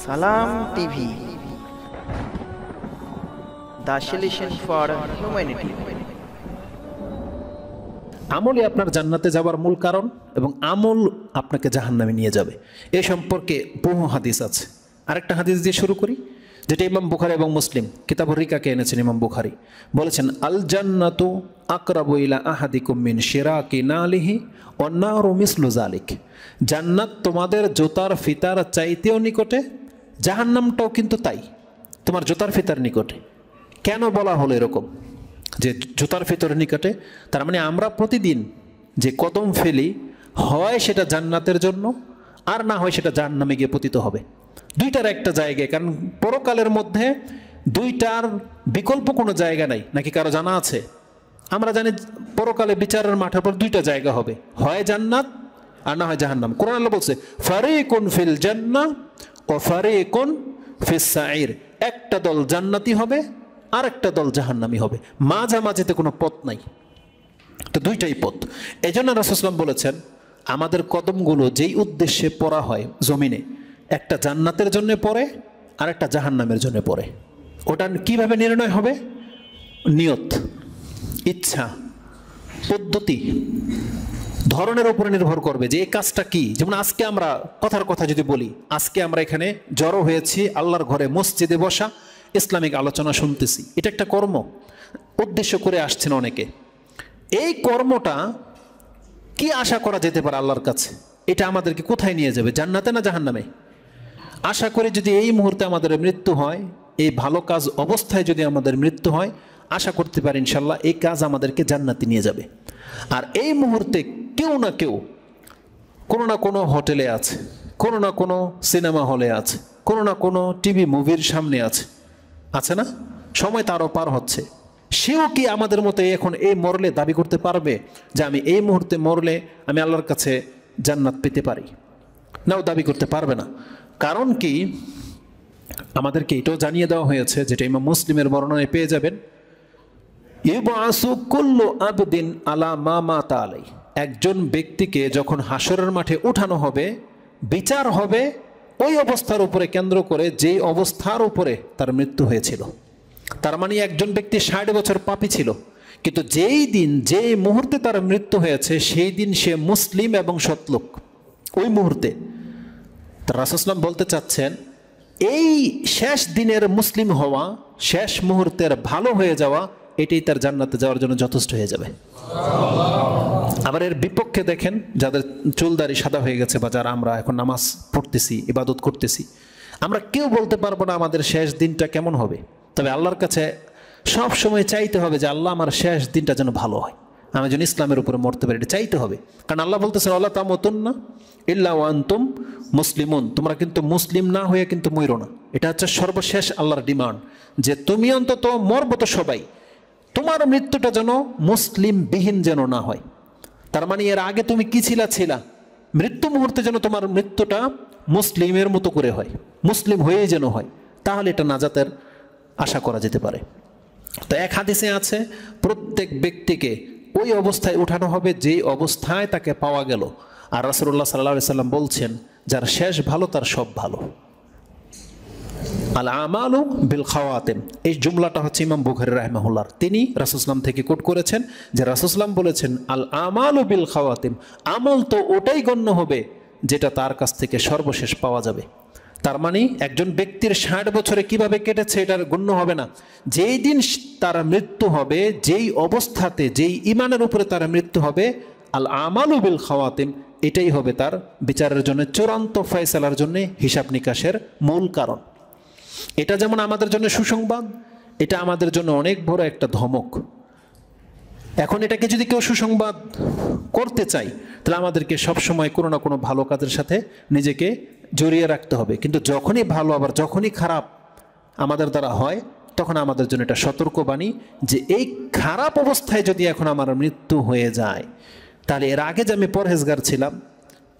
সালাম TV, the solution for humanity. আমলই আপনার জান্নাতে যাবার মূল কারণ এবং আমল আপনাকে জাহান্নামে নিয়ে যাবে। এ সম্পর্কে বহু হাদিস আছে। আরেকটা হাদিস দিয়ে শুরু করি, যেটা ইমাম বুখারী এবং মুসলিম কিতাবুর রিকাকে এনেছেন। ইমাম বুখারী বলেছেন, আল জান্নাতু আকরাবু ইলা আহাদিকুম মিন শিরাকি নালিহি ওয়ান নারু মিসলু যালিক। জান্নাত তোমাদের জুতার ফিতার চাইতেও নিকটে, জাহান্নামটাও কিন্তু তাই, তোমার জুতার ফিতার নিকটে। কেন বলা হলো এরকম যে জুতার ফিতরের নিকটে? তার মানে আমরা প্রতিদিন যে কদম ফেলি, হয় সেটা জান্নাতের জন্য, আর না হয় সেটা জাহান্নামে গিয়ে পতিত হবে। দুইটার একটা জায়গায়, কারণ পরকালের মধ্যে দুইটার বিকল্প কোনো জায়গা নাই। নাকি কারো জানা আছে? আমরা জানি পরকালে বিচারের মাঠের পর দুইটা জায়গা হবে, হয় জান্নাত আর না হয় জাহান্নাম। কোরআন আল্লাহ বলছে, ফারিকুন ফিল জান্নাহ ও ফারিকুন ফিস সাঈর। একটা দল জান্নাতি হবে আর একটা দল জাহান্নামী হবে, মাঝামাঝিতে কোনো পথ নাই। তো দুইটাই পথ। এই জন্য রাসূল সাল্লাল্লাহু আলাইহি ওয়াসাল্লাম বলেছেন, আমাদের কদমগুলো যেই উদ্দেশ্যে পড়া হয় জমিনে, একটা জান্নাতের জন্য পড়ে আর একটা জাহান্নামের জন্য পড়ে। ওটা কিভাবে নির্ণয় হবে? নিয়ত, ইচ্ছা, পদ্ধতি, ধরনের উপরে নির্ভর করবে যে এই কাজটা কি। যেমন আজকে আমরা কথার কথা যদি বলি, আজকে আমরা এখানে জড়ো হয়েছি আল্লাহর ঘরে, মসজিদে বসা, ইসলামিক আলোচনা শুনতেছি, এটা একটা কর্ম, উদ্দেশ্য করে আসছেন অনেকে। এই কর্মটা কি আশা করা যেতে পারে আল্লাহর কাছে? এটা আমাদেরকে কোথায় নিয়ে যাবে, জান্নাতে না জাহান্নামে? আশা করি যদি এই মুহূর্তে আমাদের মৃত্যু হয়, এই ভালো কাজ অবস্থায় যদি আমাদের মৃত্যু হয়, আশা করতে পারি ইনশাল্লাহ এই কাজ আমাদেরকে জান্নাতে নিয়ে যাবে। আর এই মুহূর্তে কেউ না কেউ কোনো না কোনো হোটেলে আছে, কোনো না কোনো সিনেমা হলে আছে, কোনো না কোনো টিভি মুভির সামনে আছে, আছে না? সময় তারও পার হচ্ছে। সেও কি আমাদের মতো এখন এই মরলে দাবি করতে পারবে যে আমি এই মুহূর্তে মরলে আমি আল্লাহর কাছে জান্নাত পেতে পারি? নাও দাবি করতে পারবে না। কারণ কি? আমাদেরকে এটাও জানিয়ে দেওয়া হয়েছে, যেটা ইমাম মুসলিমের বর্ণনায় পেয়ে যাবেন, ইউবআসু কুল্লু আবদিন আলা মা মাতা আলাই। একজন ব্যক্তিকে যখন হাসরের মাঠে উঠানো হবে, বিচার হবে ওই অবস্থার উপরে কেন্দ্র করে যেই অবস্থার উপরে তার মৃত্যু হয়েছিল। তার মানে একজন ব্যক্তি 60 বছর পাপী ছিল, কিন্তু যেই দিন যেই মুহূর্তে তার মৃত্যু হয়েছে সেই দিন সে মুসলিম এবং সৎলোক। ওই মুহূর্তে রাসূল সাল্লাল্লাহু আলাইহি ওয়াসাল্লাম বলতে চাচ্ছেন, এই শেষ দিনের মুসলিম হওয়া, শেষ মুহূর্তের ভালো হয়ে যাওয়া, এটাই তার জান্নাতে যাওয়ার জন্য যথেষ্ট হয়ে যাবে। আবার এর বিপক্ষে দেখেন, যাদের চুলদারি সাদা হয়ে গেছে বা যারা আমরা এখন নামাজ পড়তেছি, ইবাদত করতেছি, আমরা কেউ বলতে পারবো না আমাদের শেষ দিনটা কেমন হবে। তবে আল্লাহর কাছে সব সময় চাইতে হবে যে আল্লাহ আমার শেষ দিনটা যেন ভালো হয়, আমি যেন ইসলামের উপরে মরতে পারি, এটা চাইতে হবে। কারণ আল্লাহ বলতেছেন, আল্লাহ তামুতুন্না ইল্লা ওয়া আনতুম মুসলিমুন, তোমরা কিন্তু মুসলিম না হয়ে কিন্তু মরো না। এটা হচ্ছে সর্বশেষ আল্লাহর ডিমান্ড, যে তুমি অন্তত মরবো তো সবাই, তোমার মৃত্যুটা যেন মুসলিম বিহীন যেন না হয়। তার মানে এর আগে তুমি কি ছিলা, মৃত্যু মুহূর্তে যেন তোমার মৃত্যুটা মুসলিমের মতো করে হয়, মুসলিম হয়েই যেন হয়, তাহলে এটা নাজাতের আশা করা যেতে পারে। তো এক হাদিসে আছে, প্রত্যেক ব্যক্তিকে ওই অবস্থায় উঠানো হবে যেই অবস্থায় তাকে পাওয়া গেল। আর রাসূলুল্লাহ সাল্লাল্লাহু আলাইহি সাল্লাম বলছেন, যার শেষ ভালো তার সব ভালো। আল আমালু বিল খাওয়াতিম, এই জুমলাটা হচ্ছে ইমাম বুখারী রাহিমাহুল্লাহ, তিনি রাসূল সাল্লাল্লাহু আলাইহি ওয়াসাল্লাম থেকে কোট করেছেন যে রাসূল সাল্লাল্লাহু আলাইহি ওয়াসাল্লাম বলেছেন, আল আমালু বিল খাওয়াতিম, আমল তো ওটাই গণ্য হবে যেটা তার কাছ থেকে সর্বশেষ পাওয়া যাবে। তার মানে একজন ব্যক্তির 60 বছরে কিভাবে কেটেছে এটার গণ্য হবে না, যেই দিন তার মৃত্যু হবে, যেই অবস্থাতে, যেই ইমানের উপরে তার মৃত্যু হবে, আল আমালু বিল খাওয়াতিম, এটাই হবে তার বিচারের জন্য, চূড়ান্ত ফয়সালার জন্য, হিসাব নিকাশের মূল কারণ। এটা যেমন আমাদের জন্য সুসংবাদ, এটা আমাদের জন্য অনেক বড় একটা ধমক। এখন এটাকে যদি কেউ সুসংবাদ করতে চাই, তাহলে আমাদেরকে সবসময় কোনো না কোনো ভালো কাজের সাথে নিজেকে জড়িয়ে রাখতে হবে। কিন্তু যখনই ভালো আবার যখনই খারাপ আমাদের দ্বারা হয়, তখন আমাদের জন্য এটা সতর্কবাণী যে এই খারাপ অবস্থায় যদি এখন আমার মৃত্যু হয়ে যায়, তাহলে এর আগে যে আমি পরহেজগার ছিলাম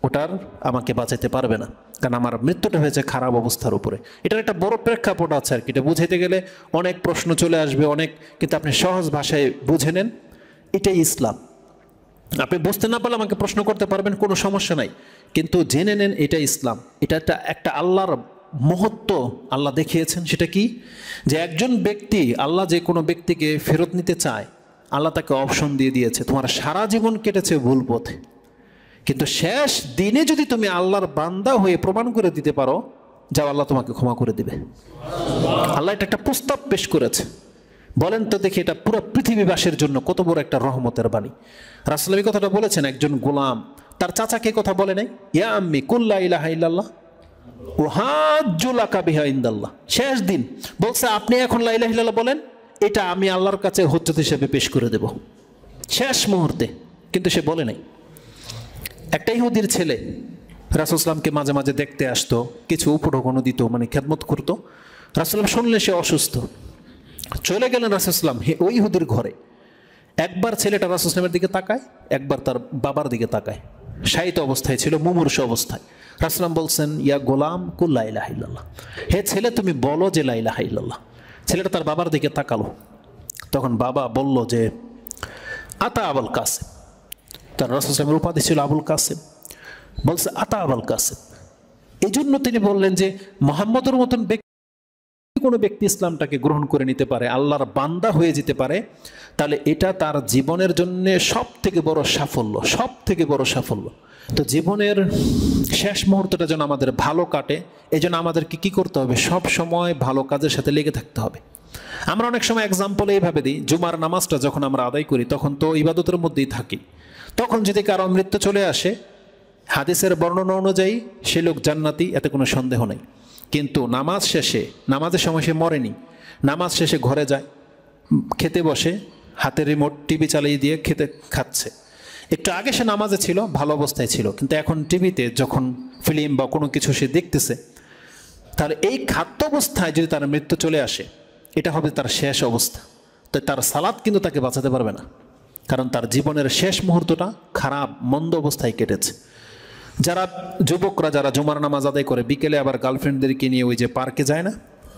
ওটার আমাকে বাঁচাতে পারবে না, কারণ আমার মৃত্যুটা হয়েছে খারাপ অবস্থার উপরে। এটার একটা বড় প্রেক্ষাপট আছে আর কি, এটা বুঝাইতে গেলে অনেক প্রশ্ন চলে আসবে অনেক, কিন্তু আপনি সহজ ভাষায় বুঝে নেন, এটাই ইসলাম। আপনি বুঝতে না পারলে আমাকে প্রশ্ন করতে পারবেন, কোনো সমস্যা নাই, কিন্তু জেনে নেন এটা ইসলাম। এটা একটা আল্লাহর মহত্ব আল্লাহ দেখিয়েছেন। সেটা কি? যে একজন ব্যক্তি, আল্লাহ যে কোনো ব্যক্তিকে ফেরত নিতে চায়, আল্লাহ তাকে অপশন দিয়ে দিয়েছে। তোমার সারা জীবন কেটেছে ভুল পথে, কিন্তু শেষ দিনে যদি তুমি আল্লাহর বান্দা হয়ে প্রমাণ করে দিতে পারো, যাও আল্লাহ তোমাকে ক্ষমা করে দিবে। আল্লাহ এটা একটা প্রস্তাব পেশ করেছে। বলেন তো দেখি, এটা পুরো পৃথিবীবাসীর জন্য কত বড় একটা রহমতের বাণী। রাসূল এই কথাটা বলেছেন। একজন গোলাম তার চাচাকে কথা বলে নাই, ইয়া আম্মি কুল লা ইলাহা ইল্লাল্লাহ ওয়াহাজ্জু লাকা বিহা ইনদাল্লাহ। শেষ দিন বলছে, আপনি এখন লা ইলাহা ইল্লাল্লাহ বলেন, এটা আমি আল্লাহর কাছে হুজ্জত হিসেবে পেশ করে দেব। শেষ মুহূর্তে, কিন্তু সে বলে নাই। একটা ইহুদির ছেলে রাসূল সাল্লামকে মাঝে মাঝে দেখতে আসতো, কিছু উপঢৌকনও দিত, মানে খেদমত করতো। রাসূল শুনলে সে অসুস্থ, চলে গেলেন রাসূল সাল্লাম ওই ইহুদির ঘরে। একবার ছেলেটা রাসূল সাল্লামের দিকে তাকায়, একবার তার বাবার দিকে তাকায়। শায়িত অবস্থায় ছিল, মুমূর্ষু অবস্থায়। রাসূল সাল্লাম বলছেন, ইয়া গোলাম কুল লা ইলাহা ইল্লাল্লাহ, হে ছেলে তুমি বলো যে লা ইলাহা ইল্লাল্লাহ। ছেলেটা তার বাবার দিকে তাকালো। তখন বাবা বলল যে আতা আবুল কাসেম। তার রাসূল সাল্লামের উপাধি ছিল আবুল কাসেম। বলছে আতা আবুল কাসেম। এই জন্য তিনি বললেন যে মুহাম্মদের মতন কোনো ব্যক্তি ইসলামটাকে গ্রহণ করে নিতে পারে, আল্লাহর বান্দা হয়ে যেতে পারে, তাহলে এটা তার জীবনের জন্য সব থেকে বড় সাফল্য, সব থেকে বড় সাফল্য। তো জীবনের শেষ মুহূর্তটা যেন আমাদের ভালো কাটে, এই জন্য আমাদেরকে কী করতে হবে? সব সময় ভালো কাজের সাথে লেগে থাকতে হবে। আমরা অনেক সময় এক্সাম্পল এইভাবে দিই, জুমার নামাজটা যখন আমরা আদায় করি তখন তো ইবাদতের মধ্যেই থাকি। তখন যদি কারো মৃত্যু চলে আসে, হাদিসের বর্ণনা অনুযায়ী সে লোক জান্নাতি, এতে কোনো সন্দেহ নেই। কিন্তু নামাজ শেষে, নামাজের সময় সে মরেনি, নামাজ শেষে ঘরে যায়, খেতে বসে, হাতের রিমোট টিভি চালিয়ে দিয়ে খাচ্ছে। একটু আগে সে নামাজে ছিল, ভালো অবস্থায় ছিল, কিন্তু এখন টিভিতে যখন ফিল্ম বা কোনো কিছু সে দেখতেছে, তাহলে এই খাদ্য অবস্থায় যদি তার মৃত্যু চলে আসে, এটা হবে তার শেষ অবস্থা। তো তার সালাত কিন্তু তাকে বাঁচাতে পারবে না, কারণ তার জীবনের শেষ মুহূর্তটা খারাপ মন্দ অবস্থায় কেটেছে। যারা যুবকরা যারা জুমার নামাজ আদায় করে বিকেলে আবার গার্লফ্রেন্ডদেরকে নিয়ে ওই যে পার্কে যায় না,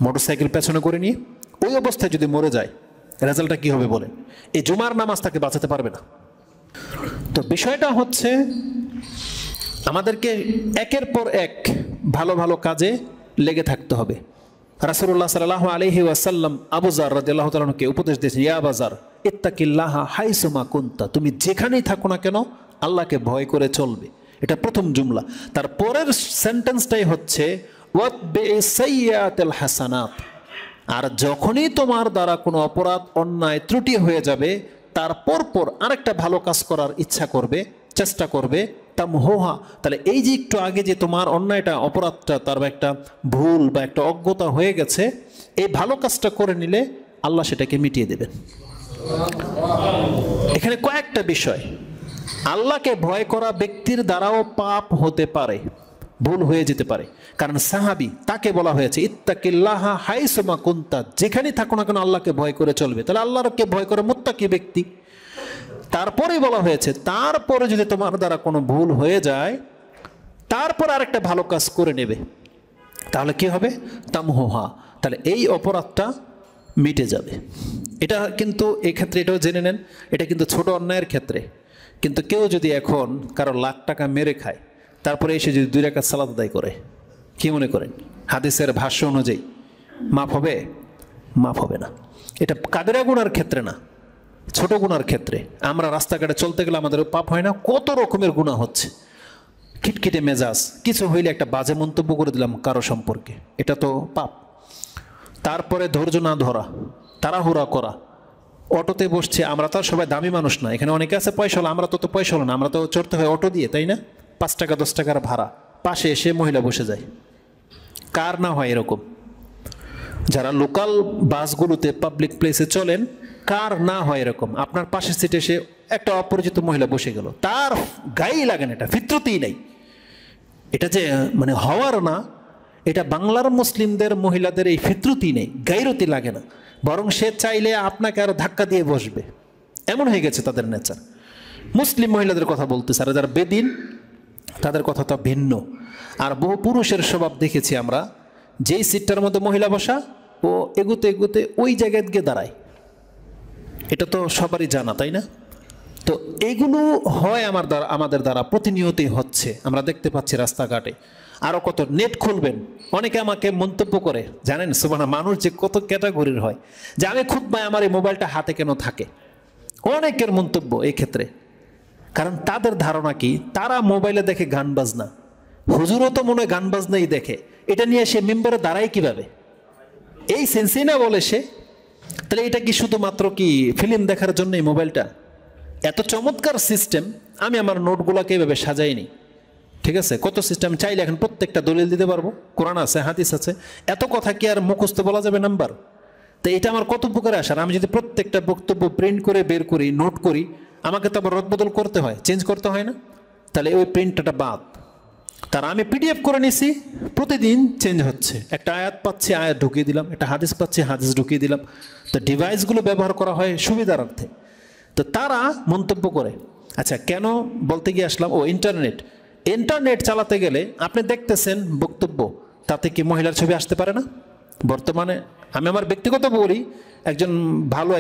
মোটরসাইকেল পেছনে করে নিয়ে, ওই অবস্থায় যদি মরে যায়, রেজাল্টটা কী হবে বলেন? এই জুমার নামাজ তাকে বাঁচাতে পারবে না। তো বিষয়টা হচ্ছে আমাদেরকে একের পর এক ভালো ভালো কাজে লেগে থাকতে হবে। রাসূলুল্লাহ সাল্লাল্লাহু আলাইহি ওয়াসাল্লাম আবু যার রাদিয়াল্লাহু তাআলা আনহুকে উপদেশ দিয়েছেন, ইয়া আবু যার ইত্তাকিল্লাহা হাইসুমা কুনতা, তুমি যেখানেই থাকো না কেন আল্লাহকে ভয় করে চলবে। এটা প্রথম জুমলা। তার পরের সেন্টেন্সটাই হচ্ছে ওয়াতবিইস সাইয়্যাতিল হাসানাত, আর যখনই তোমার দ্বারা কোনো অপরাধ অন্যায় ত্রুটি হয়ে যাবে, তার পরপর আরেকটা ভালো কাজ করার ইচ্ছা করবে, চেষ্টা করবে, তামহুহা। তাহলে এই যে একটু আগে যে তোমার অন্যায়টা, অপরাধটা, তার একটা ভুল বা একটা অজ্ঞতা হয়ে গেছে, এই ভালো কাজটা করে নিলে আল্লাহ সেটাকে মিটিয়ে দেবেন। এখানে কয়েকটা বিষয়। আল্লাহকে ভয় করা ব্যক্তির দ্বারাও পাপ হতে পারে, ভুল হয়ে যেতে পারে। কারণ সাহাবী, তাকে বলা হয়েছে ইত্তাকিল্লাহা হাইসুমা কুনতা, যেখানেই থাকো না কেন আল্লাহকে ভয় করে চলবে। তাহলে আল্লাহকে ভয় করে মুত্তাকি ব্যক্তি। তারপরে বলা হয়েছে তারপরে যদি তোমার দ্বারা কোনো ভুল হয়ে যায়, তারপর আরেকটা ভালো কাজ করে নেবে, তাহলে কি হবে? তামহুহা, তাহলে এই অপরাধটা মিটে যাবে। এটা কিন্তু এই ক্ষেত্রে এটাও জেনে নেন, এটা কিন্তু ছোট অন্যায়ের ক্ষেত্রে। কিন্তু কেউ যদি এখন কারো লাখ টাকা মেরে খায়, তারপরে এসে যদি 2 রাকাত সালাত আদায় করে, কি মনে করেন হাদিসের ভাষ্য অনুযায়ী মাফ হবে? মাফ হবে না। এটা কাবিরা গুনার ক্ষেত্রে না, ছোট গুনার ক্ষেত্রে। আমরা রাস্তাঘাটে চলতে গেলে আমাদের পাপ হয় না? কত রকমের গুনাহ হচ্ছে। খিটখিটে মেজাজ, কিছু হইলে একটা বাজে মন্তব্য করে দিলাম কারো সম্পর্কে, এটা তো পাপ। তারপরে ধৈর্য না ধরা, তাড়াহুড়া করা, অটোতে বসছে, আমরা তো আর সবাই দামি মানুষ না, এখানে অনেকে আছে পয়সাওয়ালা, আমরা তো পয়সাওয়ালা না, আমরা তো চড়তে হয় অটো দিয়ে, তাই না? 5 টাকা 10 টাকার ভাড়া, পাশে এসে মহিলা বসে যায়। কার না হয় এরকম? যারা লোকাল বাসগুলোতে পাবলিক প্লেসে চলেন, কার না হয় এরকম? আপনার পাশের সিটে এসে একটা অপরিচিত মহিলা বসে গেল, তার গায়েই লাগে না, এটা ফিতরতেই নাই। এটা যে মানে হওয়ার না, এটা বাংলার মুসলিমদের মহিলাদের এই ফিতরতই নেই, গায়রতি লাগে না, বরং সে চাইলে আপনাকে আরো ধাক্কা দিয়ে বসবে, এমন হয়ে গেছে তাদের নেচার। মুসলিম মহিলাদের কথা বলতেছে, আর যারা বেদিন তাদের কথা তো ভিন্ন। আর বহু পুরুষের স্বভাব দেখেছি আমরা, যেই সিটটার মধ্যে মহিলা বসা, ও এগুতে এগুতে ওই জায়গায় গিয়ে দাঁড়ায়। এটা তো সবারই জানা, তাই না? তো এইগুলো হয় আমাদের দ্বারা প্রতিনিয়তই হচ্ছে, আমরা দেখতে পাচ্ছি রাস্তাঘাটে। আরও কত নেট খুলবেন, অনেকে আমাকে মন্তব্য করে, জানেন সুবহানাল্লাহ, মানুষ যে কত ক্যাটাগরির হয়, যে আমি খুতবায় আমার এই মোবাইলটা হাতে কেন থাকে, অনেকের মন্তব্য এই ক্ষেত্রে। কারণ তাদের ধারণা কি, তারা মোবাইলে দেখে গান বাজনা, হুজুরও তো মনে হয় গান বাজনাই দেখে, এটা নিয়ে সে মেম্বারে দাঁড়ায় কিভাবে, এই সেন্সেই না বলে সে। তাহলে এটা কি শুধুমাত্র কি ফিল্ম দেখার জন্য এই মোবাইলটা? এত চমৎকার সিস্টেম, আমি আমার নোটগুলোকে এভাবে সাজাইনি, ঠিক আছে? কত সিস্টেম চাইলে এখন প্রত্যেকটা দলিল দিতে পারবো, কোরআন আছে, হাদিস আছে, এত কথা কি আর মুখস্থ বলা যাবে নাম্বার? তো এটা আমার কত উপকারে আসার, আমি যদি প্রত্যেকটা বক্তব্য প্রিন্ট করে বের করি, নোট করি, আমাকে তো আবার রদবদল করতে হয়, চেঞ্জ করতে হয় না? তাহলে ওই প্রিন্টটা বাদ। তারা আমি পিডিএফ করে নিছি, প্রতিদিন চেঞ্জ হচ্ছে, একটা আয়াত পাচ্ছি আয়াত ঢুকিয়ে দিলাম, একটা হাদিস পাচ্ছি হাদিস ঢুকিয়ে দিলাম। তো ডিভাইসগুলো ব্যবহার করা হয় সুবিধার্থে। তো তারা মন্তব্য করে, আচ্ছা কেন বলতে গিয়ে আসলাম, ও ইন্টারনেট চালাতে গেলে আপনি দেখতেছেন বক্তব্য, তাতে কি মহিলার ছবি আসতে পারে না? বর্তমানে আমি আমার ব্যক্তিগত বলি,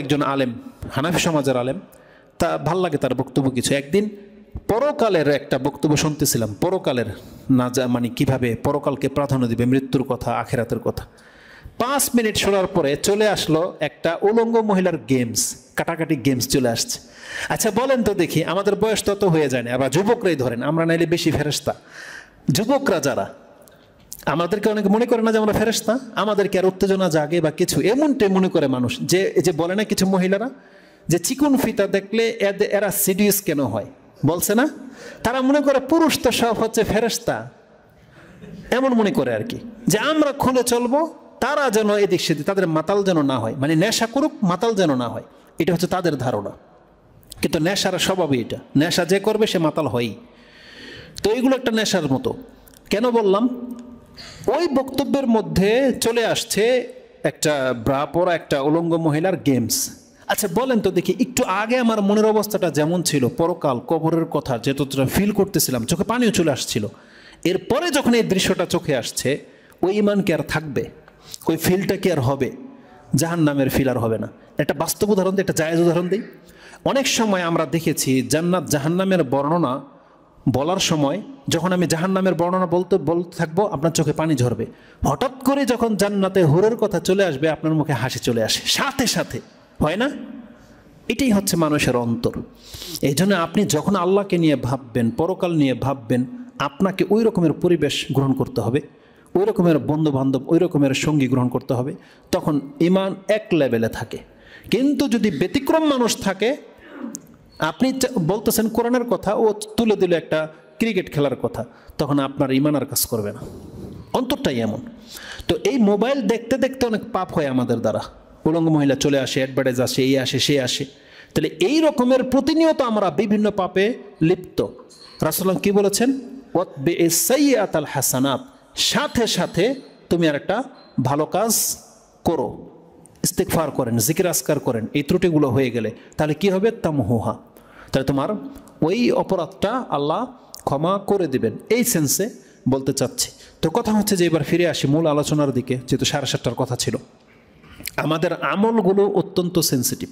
একজন আলেম, হানাফি সমাজের আলেম, তা ভাল লাগে তার বক্তব্য কিছু। একদিন পরকালের একটা বক্তব্য শুনতেছিলাম, পরকালের না মানে কিভাবে পরকালকে প্রাধান্য দিবে, মৃত্যুর কথা, আখেরাতের কথা। 5 মিনিট শোনার পরে চলে আসলো একটা উলঙ্গ মহিলার গেমস, কাটাকাটি গেমস চলে আসছে। আচ্ছা বলেন তো দেখি, আমাদের বয়স তত হয়ে যায় না, আবার যুবকরাই ধরেন, আমরা নাইলে বেশি ফেরেশতা, যুবকরা যারা, আমাদেরকে অনেকে মনে করে না যে আমরা ফেরেশতা, আমাদেরকে আর উত্তেজনা জাগে বা কিছু, এমনটাই মনে করে মানুষ। যে বলে না কিছু মহিলারা যে চিকুন ফিতা দেখলে এরা সিডিয়াস কেন হয়, বলছে না? তারা মনে করে পুরুষ তো সব হচ্ছে ফেরেশতা, এমন মনে করে আর কি, যে আমরা খুলে চলবো, তারা যেন এদিক সেদিক, তাদের মাতাল যেন না হয়, মানে নেশা করুক, মাতাল যেন না হয়, এটা হচ্ছে তাদের ধারণা। কিন্তু নেশার স্বভাবই এটা, নেশা যে করবে সে মাতাল হয়ই। তো এইগুলো একটা নেশার মতো। কেন বললাম, ওই বক্তব্যের মধ্যে চলে আসছে একটা ব্রা পরা একটা উলঙ্গ মহিলার গেমস। আচ্ছা বলেন তো দেখি, একটু আগে আমার মনের অবস্থাটা যেমন ছিল, পরকাল কবরের কথা যতটা ফিল করতেছিলাম, চোখে পানিও চলে আসছিল, এরপরে যখন এই দৃশ্যটা চোখে আসছে, ওই ইমান কি আর থাকবে? ওই ফিলটা কি আর হবে? জাহান্নামের ফিল আর হবে না। একটা বাস্তব উদাহরণ দিই, একটা জায়েজ উদাহরণ দিই। অনেক সময় আমরা দেখেছি জান্নাত জাহান্নামের বর্ণনা বলার সময়, যখন আমি জাহান্নামের বর্ণনা বলতে থাকবো, আপনার চোখে পানি ঝরবে। হঠাৎ করে যখন জান্নাতে হুরের কথা চলে আসবে, আপনার মুখে হাসি চলে আসে সাথে সাথে, হয় না? এটাই হচ্ছে মানুষের অন্তর। এই জন্য আপনি যখন আল্লাহকে নিয়ে ভাববেন, পরকাল নিয়ে ভাববেন, আপনাকে ওই রকমের পরিবেশ গ্রহণ করতে হবে, ওই রকমের বন্ধু বান্ধব, ওই রকমের সঙ্গী গ্রহণ করতে হবে, তখন ইমান এক লেভেলে থাকে। কিন্তু যদি ব্যতিক্রম মানুষ থাকে, আপনি বলতেছেন কোরআনের কথা, ও তুলে দিল একটা ক্রিকেট খেলার কথা, তখন আপনার ইমান আর কাজ করবে না, অন্তরটাই এমন। তো এই মোবাইল দেখতে দেখতে অনেক পাপ হয় আমাদের দ্বারা, উলঙ্গ মহিলা চলে আসে, অ্যাডভার্টাইজ আসে, এই আসে সে আসে। তাহলে এই রকমের প্রতিনিয়ত আমরা বিভিন্ন পাপে লিপ্ত। রাসূলুল্লাহ কি বলেছেন, ওয়াতবিইস সাইয়্যাতাল হাসানাত, সাথে সাথে তুমি আর একটা ভালো কাজ করো, ইস্তিগফার করেন, জিকির আজকার করেন, এই ত্রুটিগুলো হয়ে গেলে তাহলে কি হবে, তামহুহা, তাহলে তোমার ওই অপরাধটা আল্লাহ ক্ষমা করে দিবেন, এই সেন্সে বলতে চাচ্ছি। তো কথা হচ্ছে যে এবার ফিরে আসি মূল আলোচনার দিকে, যেহেতু 7:30টার কথা ছিল। আমাদের আমলগুলো অত্যন্ত সেন্সিটিভ।